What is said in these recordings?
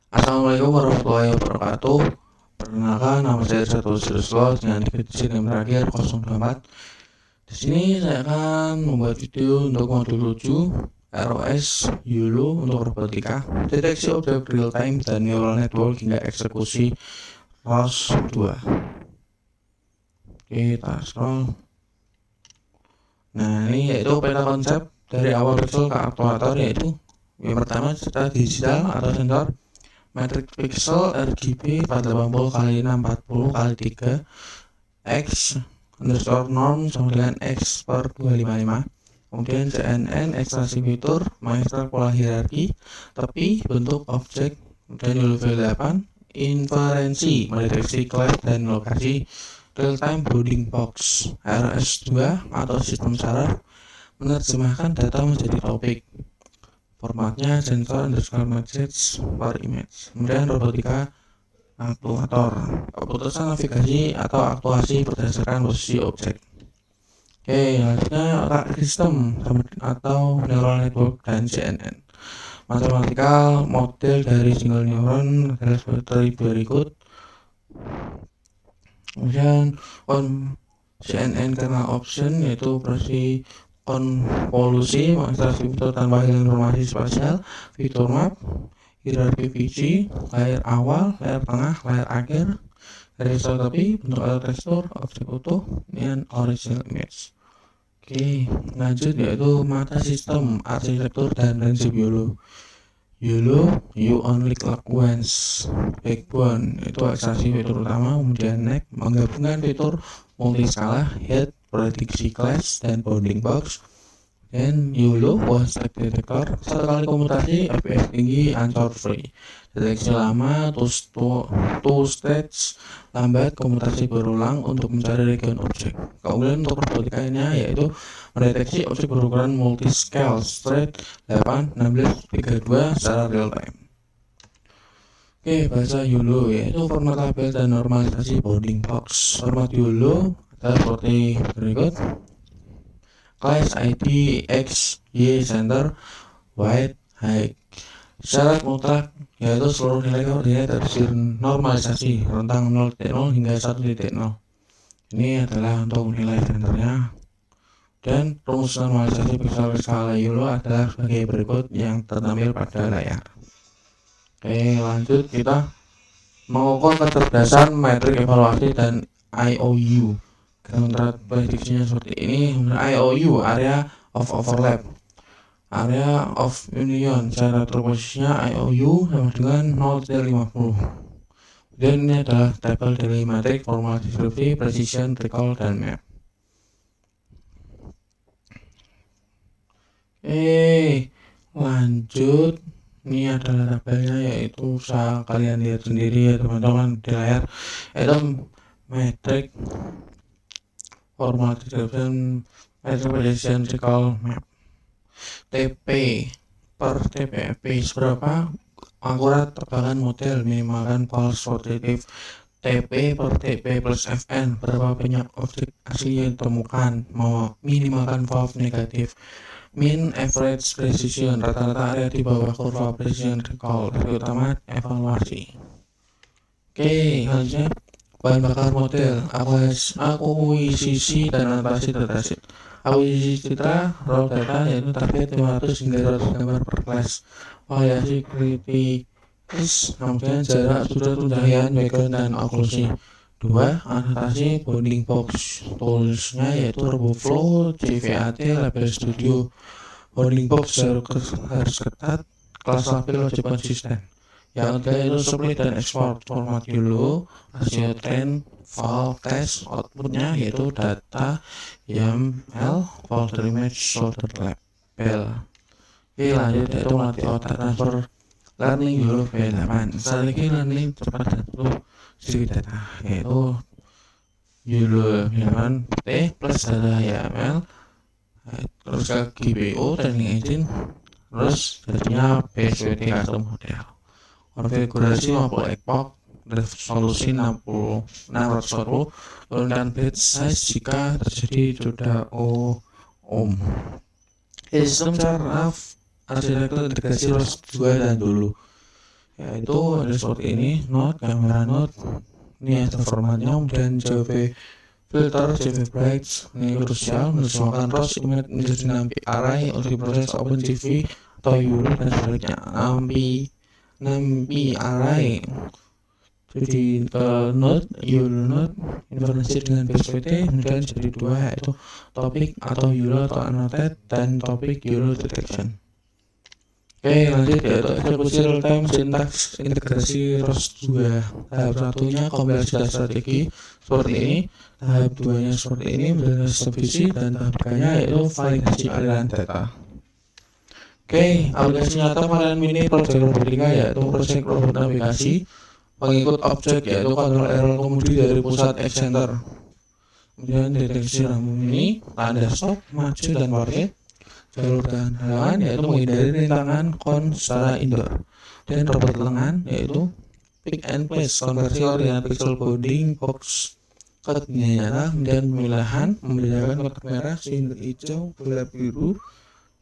Assalamualaikum warahmatullahi wabarakatuh. Perkenalkan, nama saya Satu Siruslo dengan edisi yang terakhir 024. Di sini saya akan membuat video untuk modul 7 ROS YOLO untuk robotika, deteksi objek real time dan neural network hingga eksekusi ROS 2. Kita scroll. Nah, ini yaitu peta konsep dari awal pixel ke aktuator, yaitu yang pertama cerita digital atau sensor, matrix pixel RGB 480 x 640 x 3 X underscore norm sama dengan X per 255. Kemudian CNN ekstraksi fitur mengekstrak pola hierarki tepi bentuk objek dan level 8 inferensi mendeteksi kelas dan lokasi real time bounding box. RS2 atau sistem saraf menerjemahkan data menjadi topik, formatnya sensor underscore message per image. Kemudian robotika aktuator, keputusan navigasi atau aktuasi berdasarkan posisi objek. Oke, selanjutnya otak sistem atau neural network dan CNN. Matematikal model dari single neuron adalah seperti berikut. Kemudian CNN kernel option yaitu operasi konvolusi mengekstraksi fitur tanpa hilang informasi spasial, fitur map, hierarki visi, layar awal, layar tengah, layar akhir, garis tepi, bentuk atau tekstur, objek utuh, dan original image. Oke, lanjut yaitu mata sistem, arsitektur, dan prinsip YOLO. YOLO, you only click once. Backbone itu ekstraksi fitur utama, kemudian neck menggabungkan fitur multiskala, head, prediksi class, dan bounding box. Dan YOLO one step detector, satu kali komutasi, FPS tinggi, answer free. Deteksi lama, two stage, lambat, komutasi berulang untuk mencari region objek. Kemudian untuk robotikanya yaitu mendeteksi objek berukuran multiscale, straight, 8, 16, 32 secara real time. Oke, bahasa YOLO yaitu format label dan normalisasi bounding box. Format YOLO adalah seperti berikut: class ID X Y center wide height. Syarat mutlak yaitu seluruh nilai koordinat harus dinormalisasi rentang 0.0 hingga 1.0. Ini adalah untuk nilai centernya. Dan rumus normalisasi pixel skala YOLO adalah sebagai berikut yang tertampil pada layar. Oke, lanjut kita mengukur kecerdasan metrik evaluasi dan IOU. Kontrak prediksinya seperti ini. IOU, area of overlap, area of union, cara posisinya IOU sama dengan 0,50. Dan ini adalah tabel dari matrix, formal description, precision, recall, dan map. Lanjut, ini adalah tabelnya, yaitu bisa kalian lihat sendiri ya teman-teman di layar. Itu matrix, formal description, precision, recall, map. TP per TPFP seberapa akurat tebakan model, minimalkan false positive. TP per TP plus FN, berapa banyak objek asli yang ditemukan, minimalkan false negatif. Mean average precision, rata-rata area di bawah kurva precision recall, terutama evaluasi. Oke, selanjutnya bahan bakar model, akuisisi dan anotasi dataset. Akuisisi citra raw data yaitu target 500 hingga 100 gambar per kelas. Variasi kritis, kemudian jarak sudut pencahayaan, background, dan oklusi. 2. Anotasi bounding box, toolsnya yaitu RoboFlow, JVAT, Label Studio. Bounding box harus ketat, kelas label wajib konsisten. Yang ketiga itu split dan export, format YOLO, rasio train, file, test, outputnya yaitu data YAML, folder image, solder label. Oke, lanjut yaitu melatih otak transfer learning YOLO V8. Strategi learning cepat dan sedikit data yaitu YOLO V8 T plus data YAML, terus ke GPU training engine, terus jadinya PSWT custom model. Konfigurasi 50 epoch, resolusi 640, turunkan bit size jika terjadi jodoh ohm. Sistem saraf arsitektur integrasi ROS 2 dan dulu. yaitu ada seperti ini, note, kamera note, ini ada formatnya, kemudian JPG filter, JPG bright, ini krusial, menerjemahkan RAW image menjadi NAMPI array untuk diproses OpenCV atau YURL dan sebaliknya. NAMPI array jadi node, YURL node, informasi dengan BSPT, kemudian jadi dua, yaitu topik atau YURL atau annotate dan topik YURL detection. Oke, lanjut yaitu eksekusi real time syntax integrasi ROS 2. Tahap satunya kompilasi data strategi seperti ini, tahap 2-nya seperti ini, menjalani sistem visi, dan tahap 3-nya yaitu validasi aliran data. Oke, aplikasi nyata varian mini project robotika yaitu project robot navigasi pengikut objek yaitu kontrol error kemudi dari pusat X-Center, kemudian deteksi rambu mini, tanda stop, maju dan parkir, jalur dan halangan yaitu menghindari rintangan kon secara indoor, dan robot lengan yaitu pick and place konversi koordinat pixel bounding box ke dunia nyata, dan pemilahan membedakan kotak merah, silinder hijau, bola biru,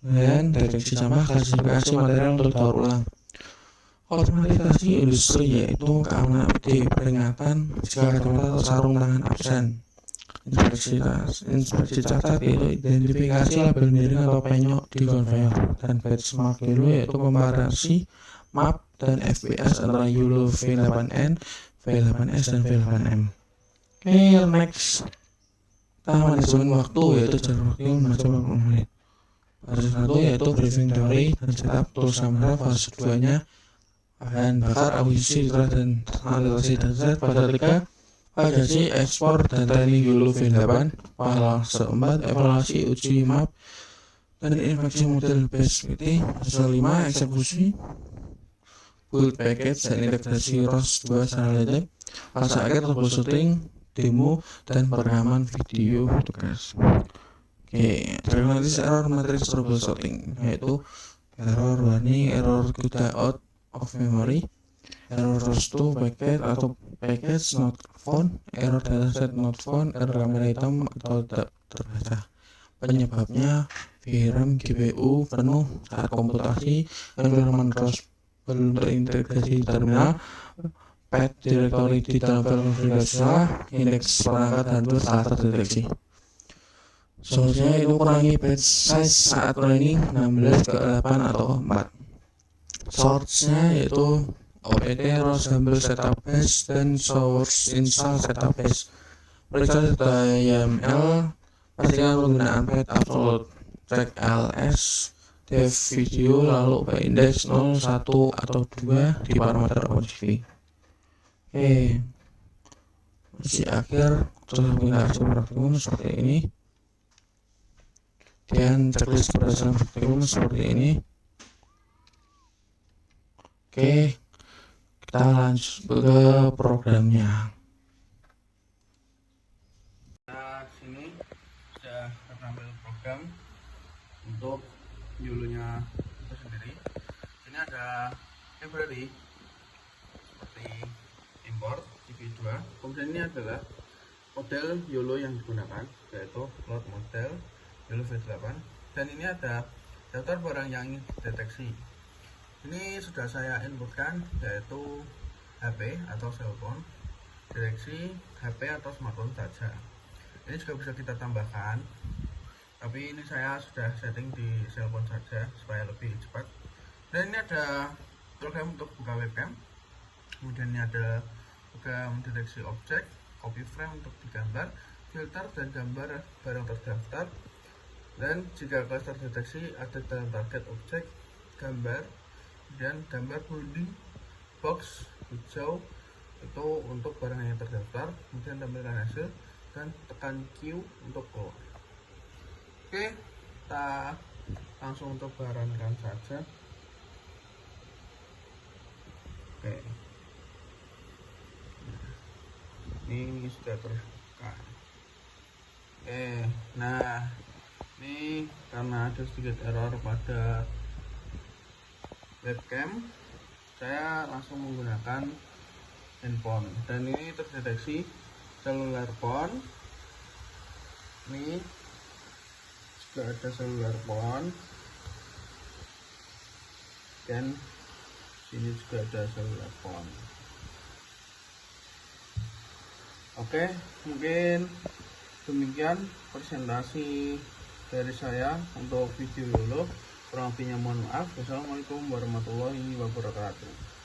dan deteksi sampah, klasifikasi material untuk daur ulang. Otomatisasi industri yaitu keamanan di peringatan jika kacamata atau sarung tangan absen. Inspeksi cacat yaitu identifikasi label miring atau penyok di konveyor, dan benchmark YOLO yaitu komparasi map dan FPS antara YOLO V8N, V8S dan V8M. Oke, next kita manajemen waktu yaitu jalur waktu macam 40 menit. Fase 1 yaitu briefing teori dan setup tools kamera. Fase 2 nya bahan bakar, akuisisi, dan analisasi data. Fase 3 validasi, ekspor, dan training YOLO V8. Fase 4 evaluasi, uji map, dan infeksi model BSPT. Fase 5 eksekusi, build package, dan integrasi ROS 2 secara native. Fase akhir troubleshooting, demo, dan perekaman video tugas. Oke, diagnosis error matrix troubleshooting yaitu error warning, error good out of memory, error ROS 2 packet atau package not found, error dataset not found, error kamera hitam atau tidak terbaca. Penyebabnya VRAM GPU penuh saat komputasi, environment ROS belum terintegrasi di terminal, path directory di dalam file konfigurasi salah, indeks perangkat hardware salah terdeteksi. Solusinya itu kurangi batch size saat training 16 ke 8 atau 4. Source-nya yaitu OPT, ROS, Humble Setup Base, dan Source Install Setup Base. Periksa data YAML, pastikan penggunaan path upload, cek LS, dev video, lalu by index 0, 1, atau 2 di parameter OpenCV. Oke, masih akhir terus aplikasi praktikum seperti ini, dan checklist keberhasilan praktikum seperti ini. Oke, kita lanjut ke programnya. Nah, sini sudah terambil program untuk YOLO-nya itu sendiri. Ini ada library seperti import CV2. Kemudian ini adalah model YOLO yang digunakan, yaitu load model YOLO V8. Dan ini ada daftar barang yang ingin dideteksi. Ini sudah saya inputkan, yaitu HP atau cellphone, deteksi HP atau smartphone saja. Ini juga bisa kita tambahkan, tapi ini saya sudah setting di cellphone saja supaya lebih cepat. Dan ini ada program untuk buka webcam, kemudian ini ada program deteksi objek, copy frame untuk digambar, filter dan gambar barang terdaftar. Dan jika cluster deteksi ada dalam target objek, gambar, dan gambar bounding box hijau itu untuk barang yang terdaftar, kemudian tampilkan hasil dan tekan Q untuk keluar. Oke, kita langsung untuk barankan saja. Oke, ini sudah terbuka. Oke, nah ini karena ada sedikit error pada webcam, saya langsung menggunakan handphone, dan ini terdeteksi cellular phone. Ini juga ada cellular phone, dan Sini juga ada sel telepon. Oke, mungkin demikian presentasi dari saya untuk video dulu. Kurang lebihnya mohon maaf. Wassalamualaikum warahmatullahi wabarakatuh.